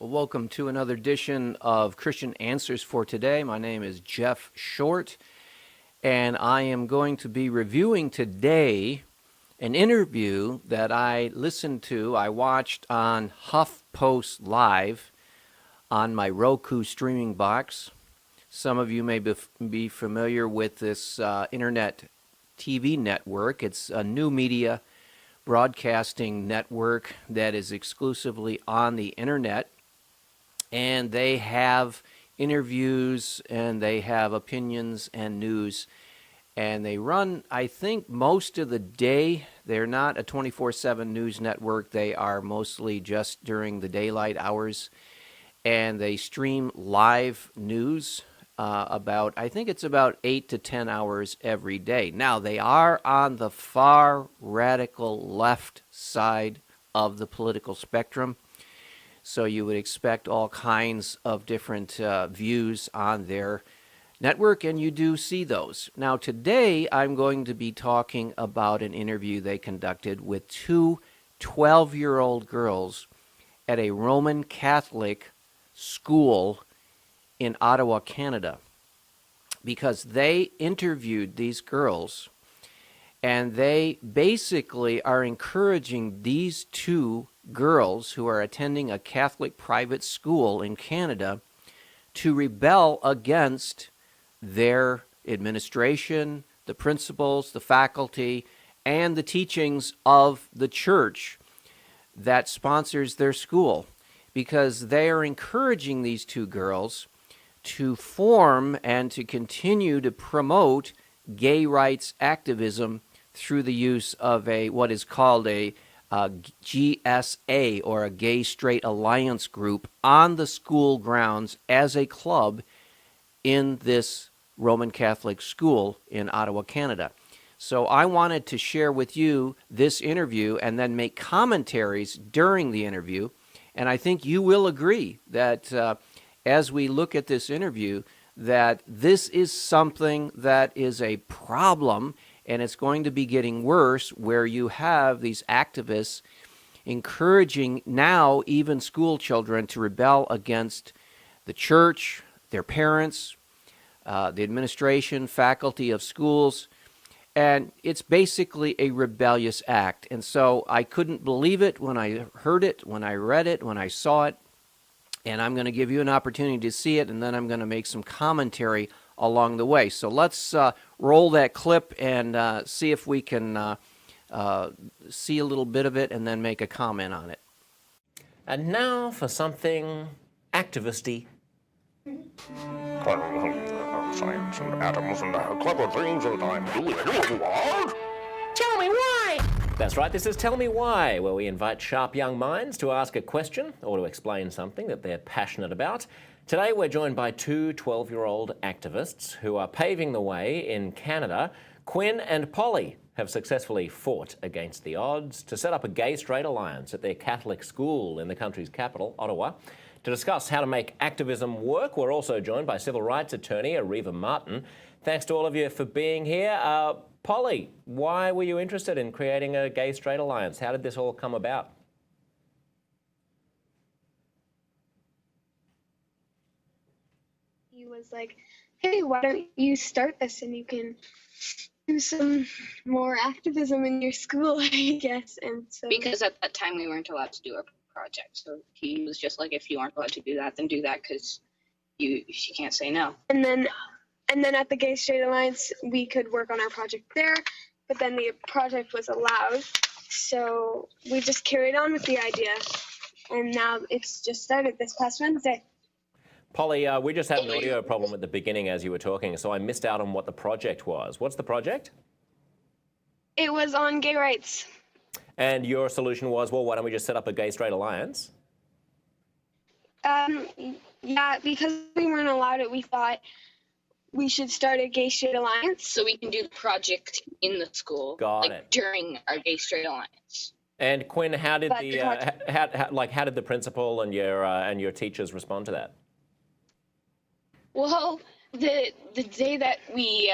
Welcome to another edition of Christian Answers for Today. My name is Jeff Short, and I am going to be reviewing today an interview that I watched on HuffPost Live on my Roku streaming box. Some of you may be familiar with this internet TV network. It's a new media broadcasting network that is exclusively on the internet, and they have interviews and they have opinions and news, and they run, I think, most of the day. They're not a 24/7 news network. They are mostly just during the daylight hours, and they stream live news I think it's about 8 to 10 hours every day. Now, they are on the far radical left side of the political spectrum, so you would expect all kinds of different views on their network, and you do see those. Now, today I'm going to be talking about an interview they conducted with two 12-year-old girls at a Roman Catholic school in Ottawa, Canada, because they interviewed these girls, and they basically are encouraging these two girls who are attending a Catholic private school in Canada to rebel against their administration, the principals, the faculty, and the teachings of the church that sponsors their school, because they are encouraging these two girls to form and to continue to promote gay rights activism through the use of what is called a GSA, or a Gay Straight Alliance group, on the school grounds as a club in this Roman Catholic school in Ottawa, Canada. So I wanted to share with you this interview and then make commentaries during the interview, and I think you will agree that as we look at this interview, that this is something that is a problem, and it's going to be getting worse, where you have these activists encouraging now even school children to rebel against the church, their parents, the administration, faculty of schools, and it's basically a rebellious act. And so I couldn't believe it when I heard it, when I read it, when I saw it. And I'm going to give you an opportunity to see it, and then I'm going to make some commentary along the way. So let's roll that clip and see if we can see a little bit of it and then make a comment on it. And now for something activisty. Science and atoms and clever things that I'm doing. What? Tell me why! That's right, this is Tell Me Why, where we invite sharp young minds to ask a question or to explain something that they're passionate about. Today we're joined by two 12-year-old activists who are paving the way in Canada. Quinn and Polly have successfully fought against the odds to set up a gay-straight alliance at their Catholic school in the country's capital, Ottawa. To discuss how to make activism work, we're also joined by civil rights attorney Ariva Martin. Thanks to all of you for being here. Polly, why were you interested in creating a gay-straight alliance? How did this all come about? He was like, hey, why don't you start this and you can do some more activism in your school, I guess. And so, because at that time we weren't allowed to do a project. So he was just like, if you aren't allowed to do that, then do that, because she can't say no. And then at the Gay Straight Alliance, we could work on our project there, but then the project was allowed. So we just carried on with the idea, and now it's just started this past Wednesday. Polly, we just had an audio problem at the beginning as you were talking, so I missed out on what the project was. What's the project? It was on gay rights. And your solution was, well, why don't we just set up a gay-straight alliance? Yeah, because we weren't allowed it, we thought we should start a gay straight alliance. So we can do the project in the school. Got it. During our gay straight alliance. And Quinn, how did how did the principal and your teachers respond to that? Well, the day that we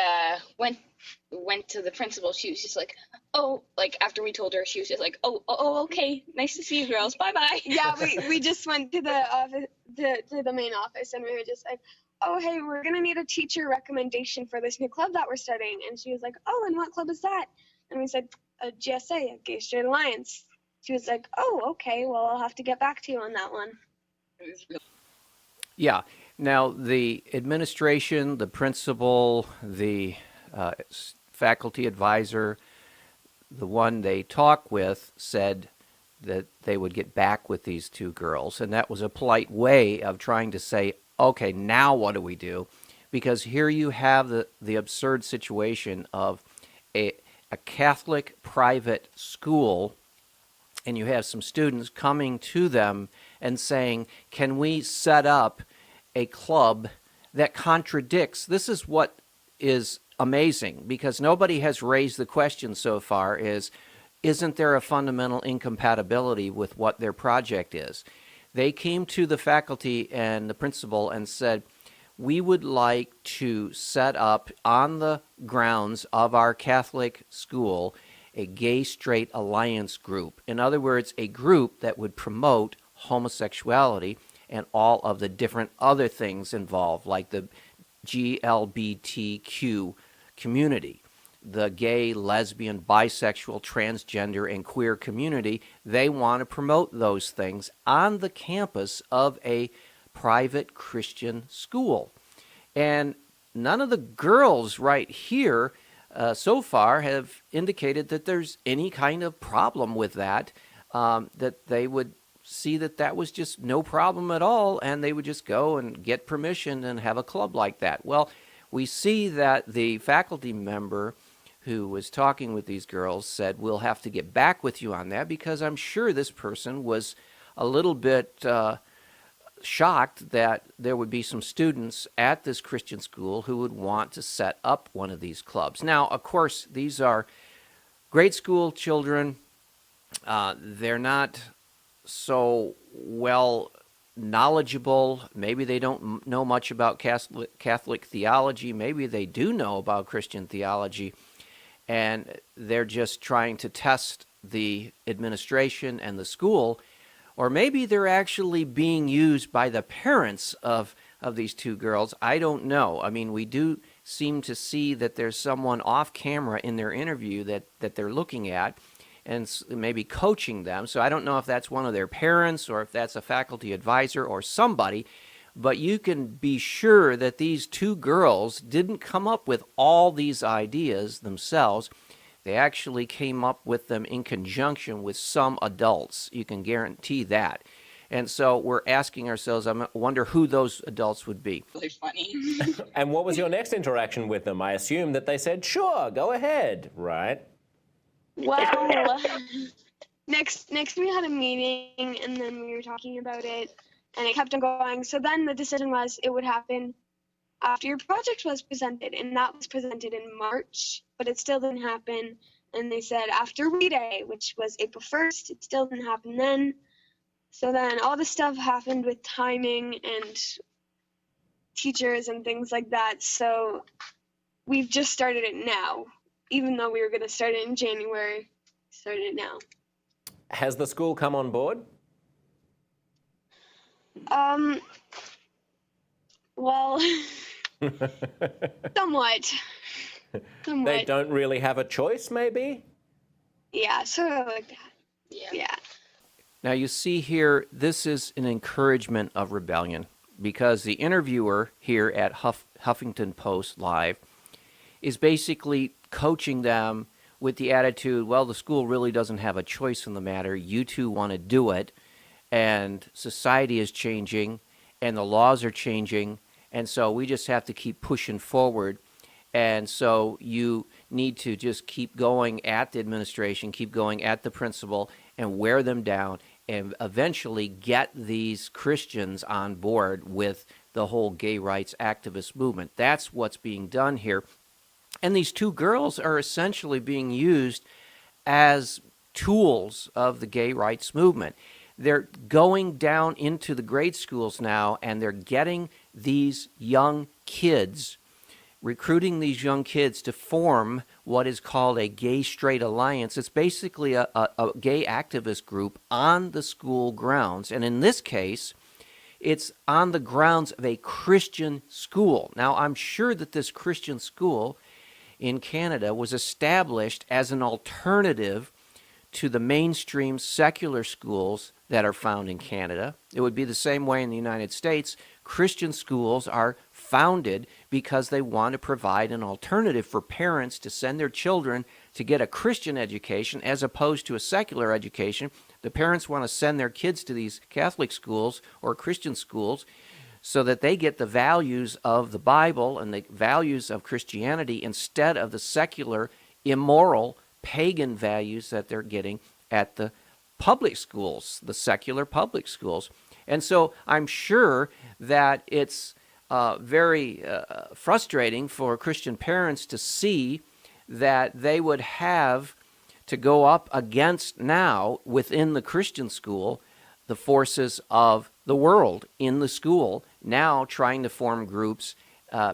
went to the principal, she was just like, oh, like after we told her, she was just like, oh, okay, nice to see you girls, bye bye. Yeah, we just went to the office, to the main office, and we were just like, oh, hey, we're gonna need a teacher recommendation for this new club that we're starting. And she was like, oh, and what club is that? And we said, a GSA, a Gay Straight Alliance. She was like, oh, okay, well, I'll have to get back to you on that one. It was really Yeah. Now, the administration, the principal, the faculty advisor, the one they talk with said that they would get back with these two girls. And that was a polite way of trying to say, okay, now what do we do? Because here you have the absurd situation of a Catholic private school, and you have some students coming to them and saying, can we set up a club that contradicts? This is what is amazing, because nobody has raised the question so far isn't there a fundamental incompatibility with what their project is? They came to the faculty and the principal and said, we would like to set up on the grounds of our Catholic school a gay straight alliance group. In other words, a group that would promote homosexuality and all of the different other things involved, like the GLBTQ community, the gay, lesbian, bisexual, transgender, and queer community. They want to promote those things on the campus of a private Christian school. And none of the girls right here so far have indicated that there's any kind of problem with that, that they would see that was just no problem at all, and they would just go and get permission and have a club like that. Well, we see that the faculty member who was talking with these girls said, we'll have to get back with you on that, because I'm sure this person was a little bit shocked that there would be some students at this Christian school who would want to set up one of these clubs. Now, of course, these are grade school children. They're not so well knowledgeable. Maybe they don't know much about Catholic theology. Maybe they do know about Christian theology, and they're just trying to test the administration and the school. Or maybe they're actually being used by the parents of these two girls. I don't know. I mean, we do seem to see that there's someone off camera in their interview that they're looking at and maybe coaching them. So I don't know if that's one of their parents or if that's a faculty advisor or somebody. But you can be sure that these two girls didn't come up with all these ideas themselves. They actually came up with them in conjunction with some adults. You can guarantee that. And so we're asking ourselves, I wonder who those adults would be. really funny. And what was your next interaction with them? I assume that they said, sure, go ahead, right? Well, next we had a meeting, and then we were talking about it, and it kept on going. So then the decision was it would happen after your project was presented, and that was presented in March, but it still didn't happen. And they said after We Day, which was April 1st, it still didn't happen then. So then all this stuff happened with timing and teachers and things like that. So we've just started it now, even though we were going to start it in January. Started it now. Has the school come on board? Well, somewhat. They don't really have a choice, maybe? Yeah, sort of like that. Yeah. Now you see here, this is an encouragement of rebellion, because the interviewer here at Huffington Post Live is basically coaching them with the attitude, well, the school really doesn't have a choice in the matter. You two want to do it, and society is changing, and the laws are changing, and so we just have to keep pushing forward. And so you need to just keep going at the administration, keep going at the principal, and wear them down, and eventually get these Christians on board with the whole gay rights activist movement. That's what's being done here. And these two girls are essentially being used as tools of the gay rights movement. They're going down into the grade schools now, and they're getting these young kids, recruiting these young kids to form what is called a gay-straight alliance. It's basically a gay activist group on the school grounds. And in this case, it's on the grounds of a Christian school. Now, I'm sure that this Christian school in Canada was established as an alternative to the mainstream secular schools that are found in Canada. It would be the same way in the United States. Christian schools are founded because they want to provide an alternative for parents to send their children to get a Christian education as opposed to a secular education. The parents want to send their kids to these Catholic schools or Christian schools so that they get the values of the Bible and the values of Christianity instead of the secular, immoral, pagan values that they're getting at the public schools, the secular public schools. And so I'm sure that it's very frustrating for Christian parents to see that they would have to go up against now within the Christian school the forces of the world in the school, now trying to form groups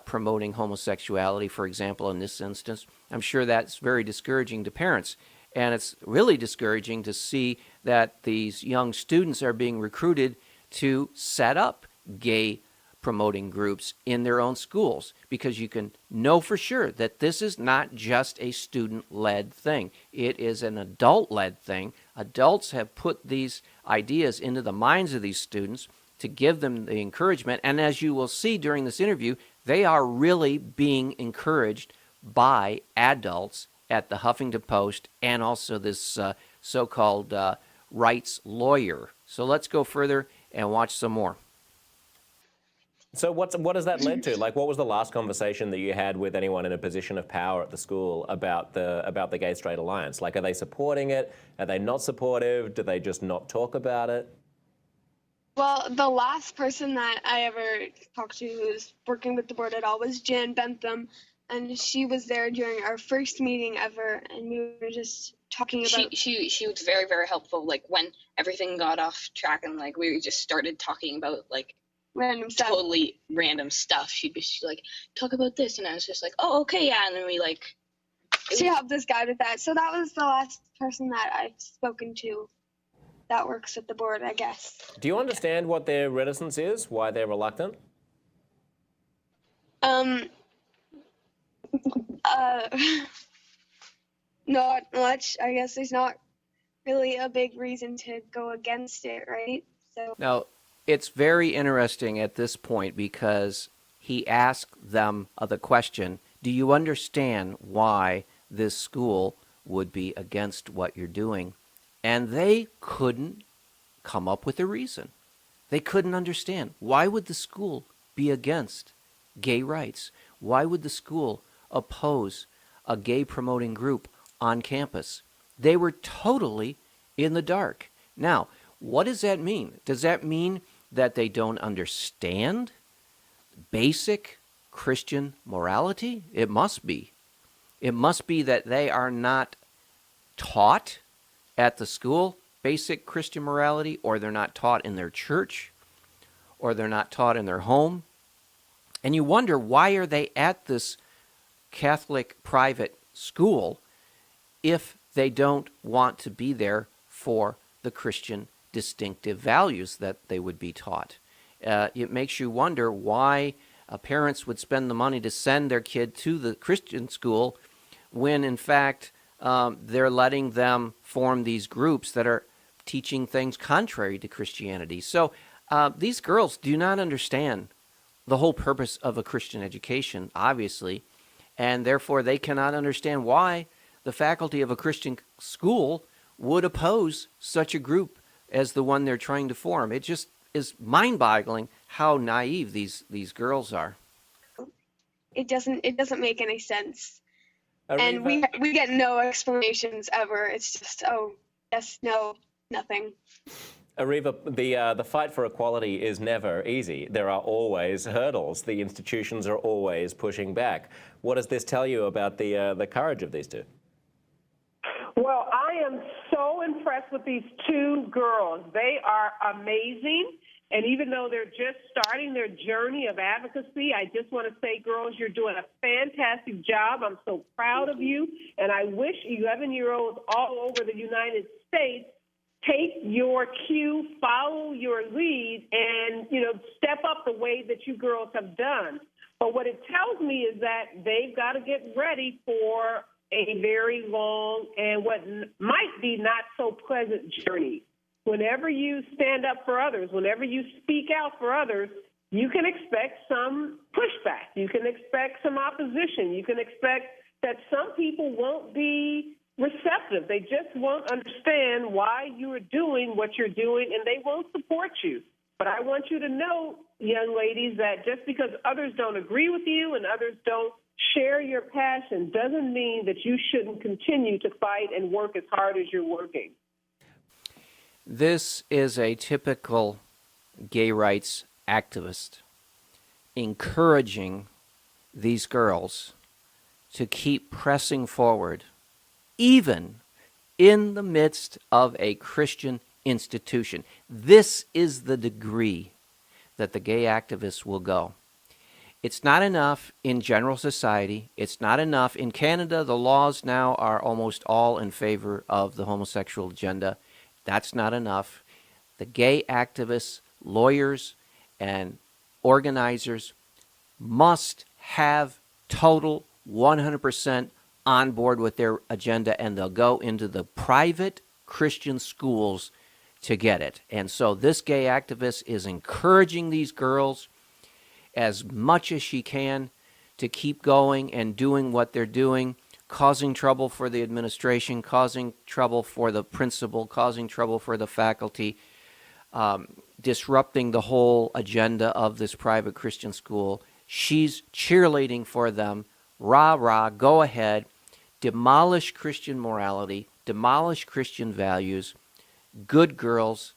promoting homosexuality, for example, in this instance. I'm sure that's very discouraging to parents. And it's really discouraging to see that these young students are being recruited to set up gay promoting groups in their own schools, because you can know for sure that this is not just a student-led thing. It is an adult-led thing. Adults have put these ideas into the minds of these students to give them the encouragement. And as you will see during this interview, they are really being encouraged by adults at the Huffington Post and also this so-called rights lawyer. So let's go further and watch some more. So what has that led to? Like, what was the last conversation that you had with anyone in a position of power at the school about the gay-straight alliance? Like, are they supporting it? Are they not supportive? Do they just not talk about it? Well, the last person that I ever talked to who was working with the board at all was Jan Bentham, and she was there during our first meeting ever, and we were just talking about... She was very, very helpful, like, when everything got off track and, like, we just started talking about, like, random stuff. Totally random stuff. She'd like, talk about this, and I was just like, oh, okay, yeah, and then we, like... She helped us guide with that, so that was the last person that I've spoken to that works at the board, I guess. Do you understand what their reticence is, why they're reluctant? Not much. I guess there's not really a big reason to go against it, right? So Now, it's very interesting at this point because he asked them the question, do you understand why this school would be against what you're doing? And they couldn't come up with a reason. They couldn't understand. Why would the school be against gay rights? Why would the school oppose a gay promoting group on campus? They were totally in the dark. Now, what does that mean? Does that mean that they don't understand basic Christian morality? It must be. It must be that they are not taught at the school basic Christian morality, or they're not taught in their church, or they're not taught in their home. And you wonder, why are they at this Catholic private school if they don't want to be there for the Christian distinctive values that they would be taught? It makes you wonder why parents would spend the money to send their kid to the Christian school when, in fact, they're letting them form these groups that are teaching things contrary to Christianity. So these girls do not understand the whole purpose of a Christian education, obviously, and therefore they cannot understand why the faculty of a Christian school would oppose such a group as the one they're trying to form. It just is mind-boggling how naive these girls are. it doesn't make any sense. Ariva, And we get no explanations ever. It's just, oh, yes, no, nothing. Ariva, the fight for equality is never easy. There are always hurdles. The institutions are always pushing back. What does this tell you about the courage of these two? Well, I am so impressed with these two girls. They are amazing. And even though they're just starting their journey of advocacy, I just want to say, girls, you're doing a fantastic job. I'm so proud of you. And I wish 11-year-olds all over the United States take your cue, follow your lead, and, step up the way that you girls have done. But what it tells me is that they've got to get ready for a very long and what might be not so pleasant journey. Whenever you stand up for others, whenever you speak out for others, you can expect some pushback. You can expect some opposition. You can expect that some people won't be receptive. They just won't understand why you are doing what you're doing, and they won't support you. But I want you to know, young ladies, that just because others don't agree with you and others don't share your passion doesn't mean that you shouldn't continue to fight and work as hard as you're working. This is a typical gay rights activist encouraging these girls to keep pressing forward, even in the midst of a Christian institution. This is the degree that the gay activists will go. It's not enough in general society. It's not enough. In Canada, the laws now are almost all in favor of the homosexual agenda. That's not enough. The gay activists, lawyers, and organizers must have total 100% on board with their agenda, and they'll go into the private Christian schools to get it. And so this gay activist is encouraging these girls as much as she can to keep going and doing what they're doing, causing trouble for the administration, causing trouble for the principal, causing trouble for the faculty, disrupting the whole agenda of this private Christian school. She's cheerleading for them. Rah, rah, go ahead. Demolish Christian morality. Demolish Christian values. Good girls.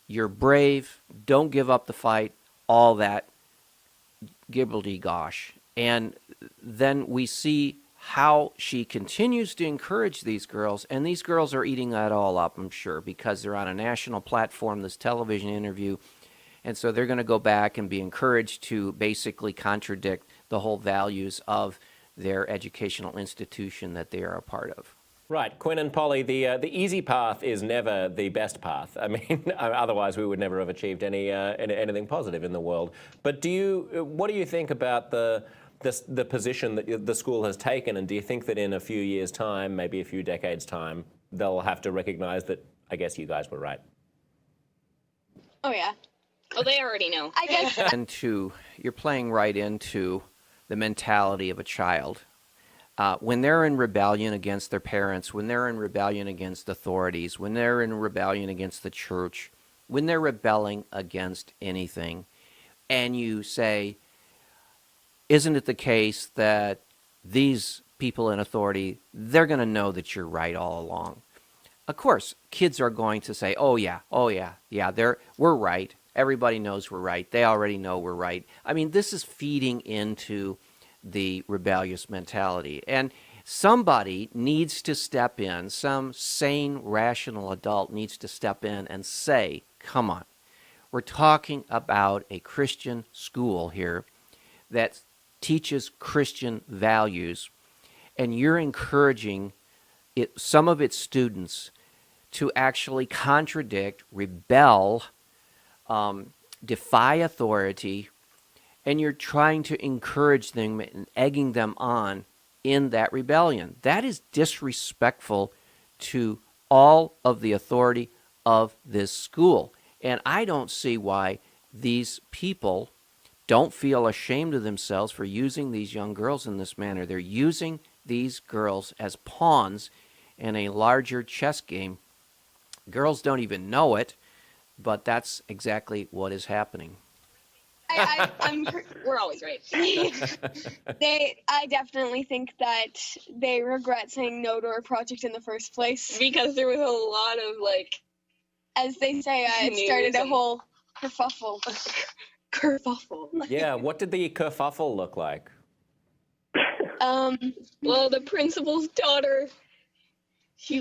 You're brave. Don't give up the fight. All that gibbledy-gosh. And then we see how she continues to encourage these girls, and these girls are eating that all up, I'm sure, because they're on a national platform, this television interview, and so they're going to go back and be encouraged to basically contradict the whole values of their educational institution that they are a part of. Right, Quinn and Polly, the easy path is never the best path. I mean, otherwise we would never have achieved anything positive in the world. But what do you think about the position that the school has taken, and do you think that in a few years' time, maybe a few decades' time, they'll have to recognize that, I guess you guys were right? Oh, yeah. Well, they already know. I guess. You're playing right into the mentality of a child. When they're in rebellion against their parents, when they're in rebellion against authorities, when they're in rebellion against the church, when they're rebelling against anything, and you say, isn't it the case that these people in authority, they're going to know that you're right all along? Of course, kids are going to say, oh yeah, we're right. Everybody knows we're right. They already know we're right. I mean, this is feeding into the rebellious mentality. And somebody needs to step in, some sane, rational adult needs to step in and say, come on, we're talking about a Christian school here that teaches Christian values, and you're encouraging some of its students to actually contradict, rebel, defy authority, and you're trying to encourage them and egging them on in that rebellion. That is disrespectful to all of the authority of this school. And I don't see why these people don't feel ashamed of themselves for using these young girls in this manner. They're using these girls as pawns in a larger chess game. Girls don't even know it, but that's exactly what is happening. We're always right. I definitely think that they regret saying no to our project in the first place. Because there was a lot of, as they say, it started a whole kerfuffle. Kerfuffle. Yeah, what did the kerfuffle look like? Well, the principal's daughter, she,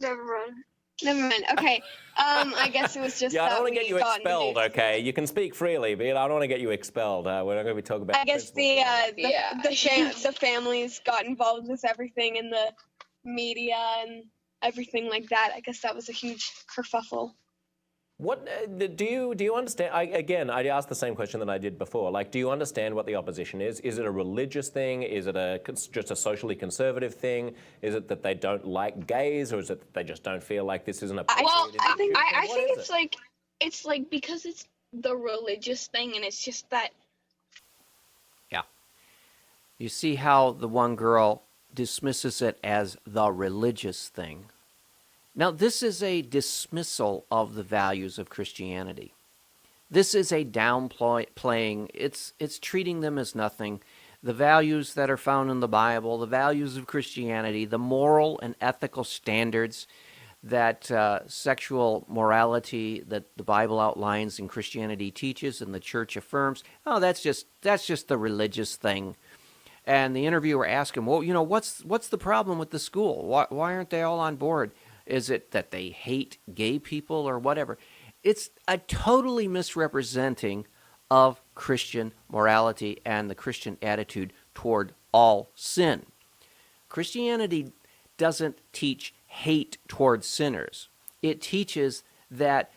Never mind. Never mind. Okay. I guess it was just Yeah, I that don't want to get we you got expelled, introduced. okay? You can speak freely, but I don't want to get you expelled. We're not going to be talking about I guess the families got involved with everything in the media and everything like that. I guess that was a huge kerfuffle. What do you understand? I asked the same question that I did before. Like, do you understand what the opposition is? Is it a religious thing? Is it just a socially conservative thing? Is it that they don't like gays, or is it that they just don't feel like this is an appropriate institution? I What think is it's like because it's the religious thing, and it's just that. Yeah. You see how the one girl dismisses it as the religious thing. Now, this is a dismissal of the values of Christianity. This is a downplaying. It's treating them as nothing. The values that are found in the Bible, the values of Christianity, the moral and ethical standards that sexual morality that the Bible outlines and Christianity teaches and the church affirms. Oh, that's just the religious thing. And the interviewer asked him, well, what's the problem with the school? Why aren't they all on board? Is it that they hate gay people or whatever? It's a totally misrepresenting of Christian morality and the Christian attitude toward all sin. Christianity doesn't teach hate toward sinners. It teaches that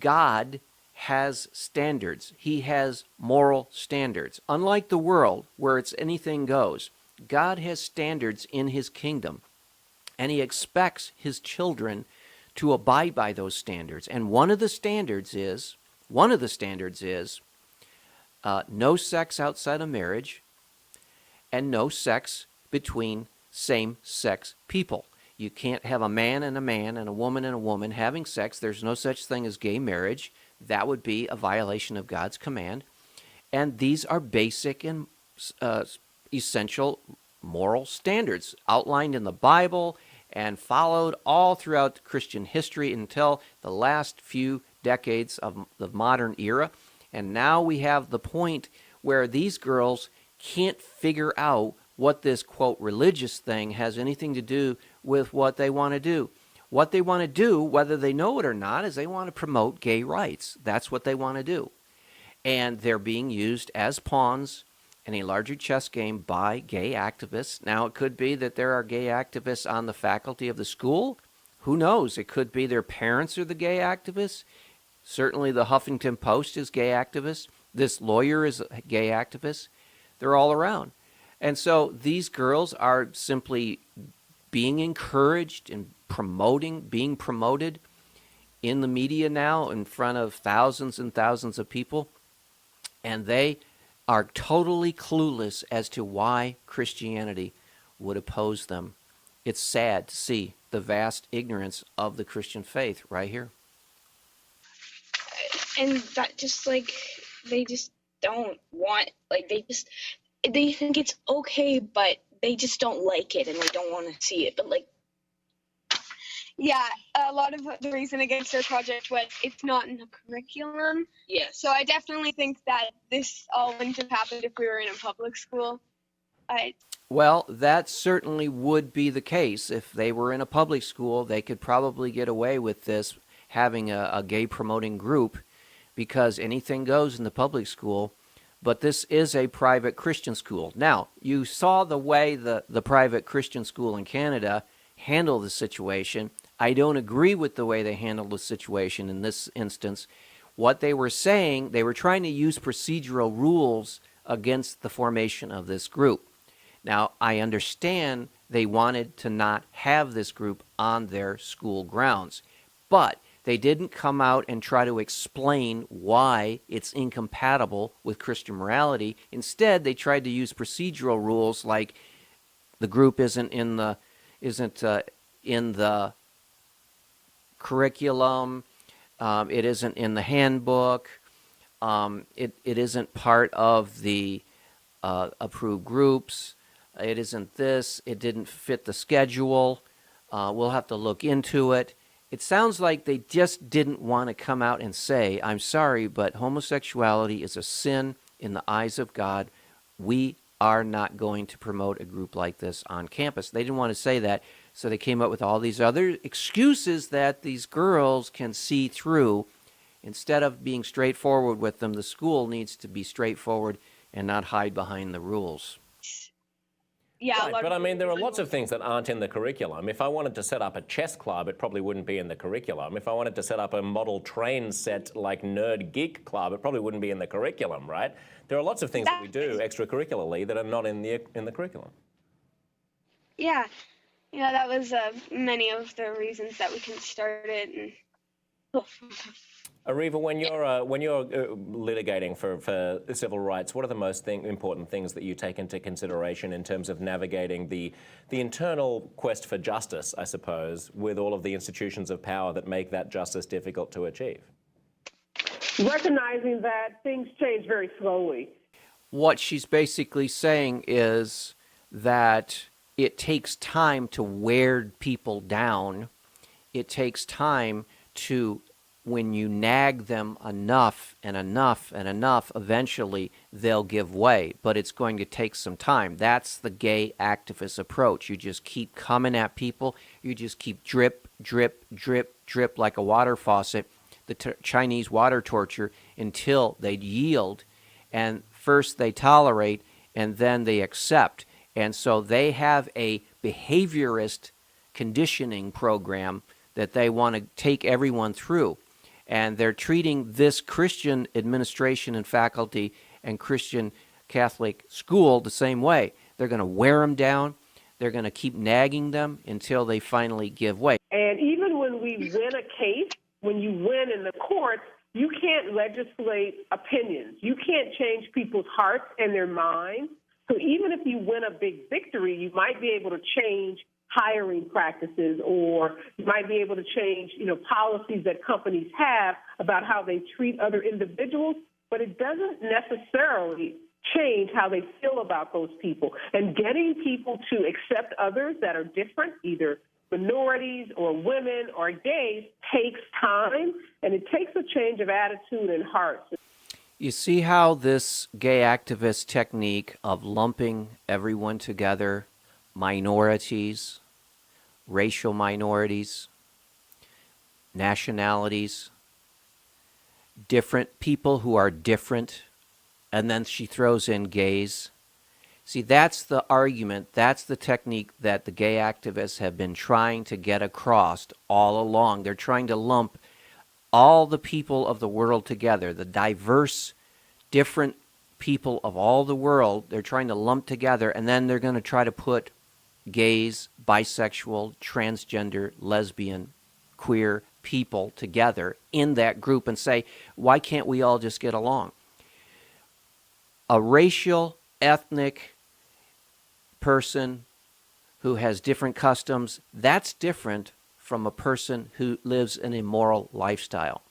God has standards. He has moral standards. Unlike the world, where it's anything goes, God has standards in his kingdom. And he expects his children to abide by those standards. And one of the standards is no sex outside of marriage and no sex between same-sex people. You can't have a man and a woman having sex. There's no such thing as gay marriage. That would be a violation of God's command. And these are basic and essential moral standards outlined in the Bible and followed all throughout Christian history until the last few decades of the modern era. And now we have the point where these girls can't figure out what this, quote, religious thing has anything to do with what they want to do. What they want to do, whether they know it or not, is they want to promote gay rights. That's what they want to do. And they're being used as pawns in a larger chess game by gay activists. Now, it could be that there are gay activists on the faculty of the school. Who knows? It could be their parents are the gay activists. Certainly the Huffington Post is gay activist. This lawyer is a gay activist. They're all around. And so these girls are simply being encouraged and being promoted in the media now in front of thousands and thousands of people. And they are totally clueless as to why Christianity would oppose them. It's sad to see the vast ignorance of the Christian faith right here. And that just like they just don't want, like they think it's okay, but they just don't like it and they don't want to see it. But like, yeah, a lot of the reason against their project was it's not in the curriculum. yes. So I definitely think that this all wouldn't have happened if we were in a public school. Well, that certainly would be the case. If they were in a public school, they could probably get away with this, having a gay promoting group, because anything goes in the public school. But this is a private Christian school. Now, you saw the way the private Christian school in Canada handled the situation. I don't agree with the way they handled the situation in this instance. What they were saying, they were trying to use procedural rules against the formation of this group. Now, I understand they wanted to not have this group on their school grounds, but they didn't come out and try to explain why it's incompatible with Christian morality. Instead, they tried to use procedural rules like the group isn't in the curriculum, it isn't in the handbook, it isn't part of the approved groups, it isn't this, it didn't fit the schedule, we'll have to look into it. It sounds like they just didn't want to come out and say, I'm sorry, but homosexuality is a sin in the eyes of God. We are not going to promote a group like this on campus. They didn't want to say that, So they came up with all these other excuses that these girls can see through. Instead of being straightforward with them, the school needs to be straightforward and not hide behind the rules. Yeah, Right, but I mean, there are lots of things that aren't in the curriculum. If I wanted to set up a chess club, it probably wouldn't be in the curriculum. If I wanted to set up a model train set like Nerd Geek Club, it probably wouldn't be in the curriculum, right? There are lots of things that we do extracurricularly that are not in the curriculum. Yeah, that was many of the reasons that we can start it. And Ariva, when you're litigating for civil rights, what are the most important things that you take into consideration in terms of navigating the internal quest for justice, I suppose, with all of the institutions of power that make that justice difficult to achieve? Recognizing that things change very slowly. What she's basically saying is that it takes time to wear people down. It takes time to, when you nag them enough and enough and enough, eventually they'll give way. But it's going to take some time. That's the gay activist approach. You just keep coming at people. You just keep drip, drip, drip, drip like a water faucet, the Chinese water torture, until they yield. And first they tolerate and then they accept. And so they have a behaviorist conditioning program that they want to take everyone through. And they're treating this Christian administration and faculty and Christian Catholic school the same way. They're going to wear them down. They're going to keep nagging them until they finally give way. And even when we win a case, when you win in the courts, you can't legislate opinions. You can't change people's hearts and their minds. So even if you win a big victory, you might be able to change hiring practices, or you might be able to change, policies that companies have about how they treat other individuals, but it doesn't necessarily change how they feel about those people. And getting people to accept others that are different, either minorities or women or gays, takes time, and it takes a change of attitude and heart. You see how this gay activist technique of lumping everyone together, minorities, racial minorities, nationalities, different people who are different, and then she throws in gays. See, that's the argument, that's the technique that the gay activists have been trying to get across all along. They're trying to lump all the people of the world together, the diverse, different people of all the world, they're trying to lump together, and then they're going to try to put gays, bisexual, transgender, lesbian, queer people together in that group and say, why can't we all just get along? A racial, ethnic person who has different customs, that's different from a person who lives an immoral lifestyle.